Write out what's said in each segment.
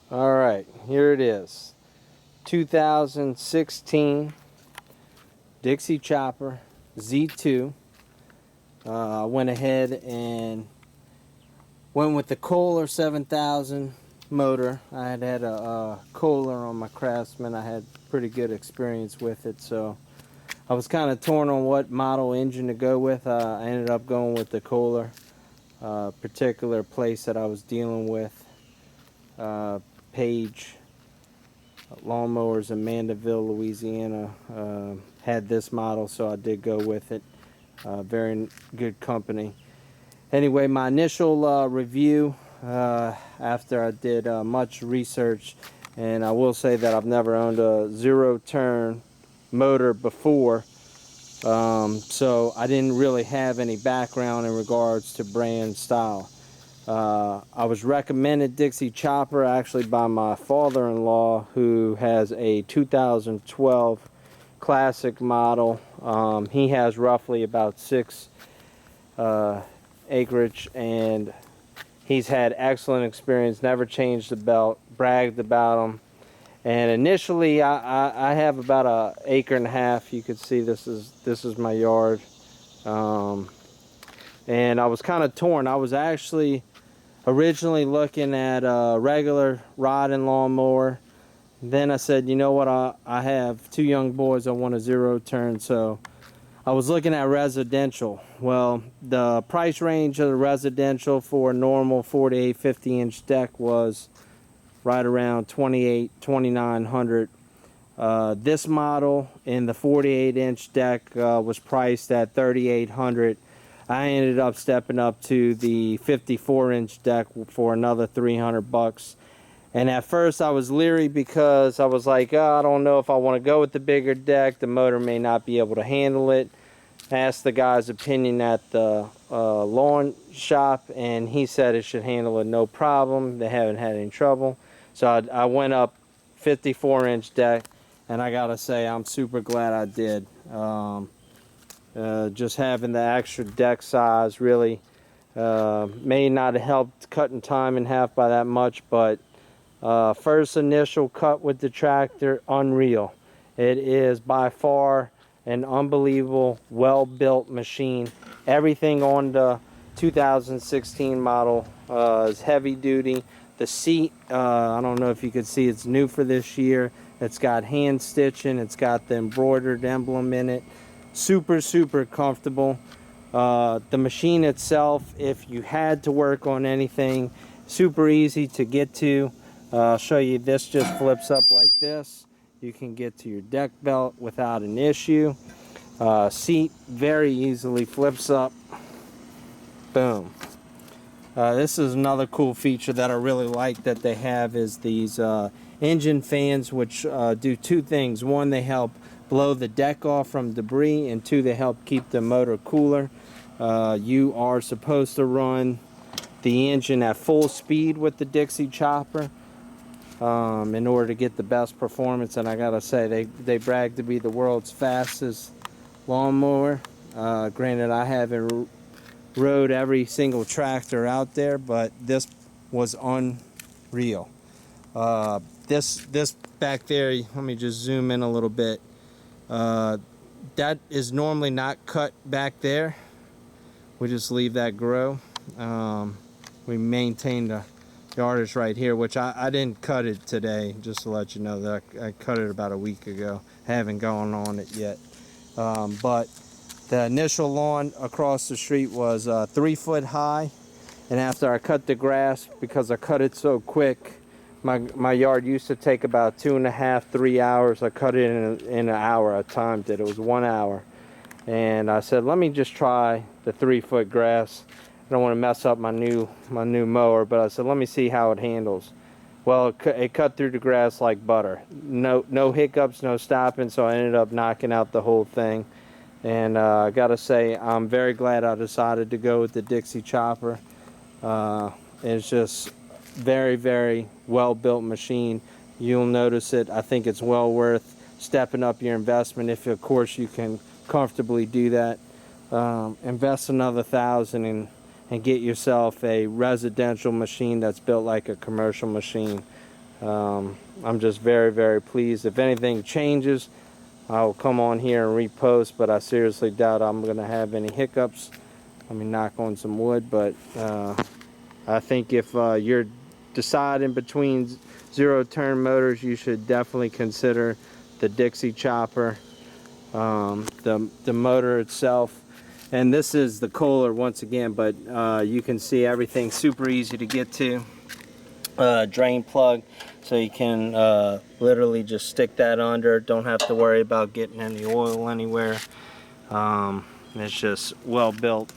Alright, here it is. 2016 Dixie Chopper Z2. I went ahead and went with the Kohler 7000 motor. I had a Kohler on my Craftsman. I had pretty good experience with it, so I was kind of torn on what model engine to go with. I ended up going with the Kohler. Particular place that I was dealing with, Page Lawnmowers in Mandeville, Louisiana, had this model, so I did go with it. Very good company. Anyway, my initial review after I did much research, and I will say that I've never owned a zero-turn motor before, so I didn't really have any background in regards to brand style. I was recommended Dixie Chopper actually by my father-in-law, who has a 2012 classic model. He has roughly about 6 acreage, and he's had excellent experience, never changed the belt, bragged about them. And initially I have about an acre and a half. You could see this is my yard, and I was kind of torn. I was actually originally looking at a regular rod and lawnmower. Then I said, you know what, I have 2 young boys, I want a zero turn, so I was looking at residential. Well, the price range of the residential for a normal 48, 50-inch deck was right around $2,900. This model in the 48-inch deck was priced at $3,800. I ended up stepping up to the 54-inch deck for another $300. And at first I was leery because I was like, oh, I don't know if I want to go with the bigger deck. The motor may not be able to handle it. I asked the guy's opinion at the lawn shop, and he said it should handle it no problem. They haven't had any trouble. So I went up 54-inch deck, and I gotta say I'm super glad I did. Just having the extra deck size really may not have helped cutting time in half by that much, but first initial cut with the tractor, unreal. It is by far an unbelievable, well-built machine. Everything on the 2016 model is heavy duty. The seat, I don't know if you could see, it's new for this year. It's got hand stitching, it's got the embroidered emblem in it. Super comfortable. The machine itself, if you had to work on anything, super easy to get to. I'll show you, this just flips up like this. You can get to your deck belt without an issue. Seat very easily flips up. Boom. This is another cool feature that I really like that they have, is these engine fans, which do 2 things. One, they help blow the deck off from debris, and 2, they help keep the motor cooler. You are supposed to run the engine at full speed with the Dixie Chopper in order to get the best performance, and I gotta say, they brag to be the world's fastest lawnmower. Granted, I haven't rode every single tractor out there, but this was unreal. This back there, let me just zoom in a little bit. That is normally not cut back there. We just leave that grow. We maintain the yardage right here, which I didn't cut it today, just to let you know that I cut it about a week ago. Haven't gone on it yet. But the initial lawn across the street was 3 foot high, and after I cut the grass, because I cut it so quick, my yard used to take about 2.5, 3 hours. I cut it in an hour. I timed it. It was 1 hour, and I said, let me just try the 3 foot grass. I don't want to mess up my new mower, but I said, let me see how it handles. Well, it cut through the grass like butter. No hiccups, no stopping, so I ended up knocking out the whole thing. And I gotta say, I'm very glad I decided to go with the Dixie Chopper. It's just very well built machine. You'll notice it. I think it's well worth stepping up your investment, if of course you can comfortably do that. Invest another $1,000 and get yourself a residential machine that's built like a commercial machine. I'm just very, very pleased. If anything changes, I'll come on here and repost, but I seriously doubt I'm going to have any hiccups. Let me knock on some wood, but I think if you're deciding between zero-turn motors, you should definitely consider the Dixie chopper, the motor itself. And this is the Kohler once again, but you can see everything's super easy to get to. Drain plug, so you can literally just stick that under. Don't have to worry about getting any oil anywhere. It's just well built.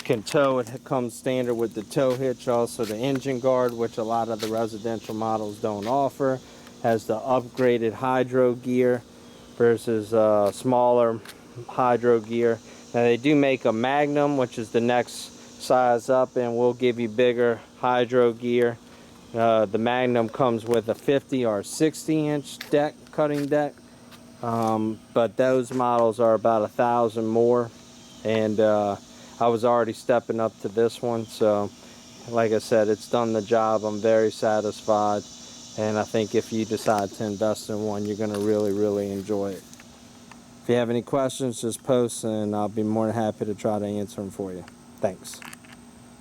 Can tow, it comes standard with the tow hitch, also the engine guard, which a lot of the residential models don't offer. Has the upgraded hydro gear versus smaller hydro gear. Now they do make a Magnum, which is the next size up, and will give you bigger hydro gear. The Magnum comes with a 50 or 60 inch deck, cutting deck, but those models are about 1,000 more, and I was already stepping up to this one, so like I said, it's done the job. I'm very satisfied, and I think if you decide to invest in one, you're going to really, really enjoy it. If you have any questions, just post, and I'll be more than happy to try to answer them for you. Thanks.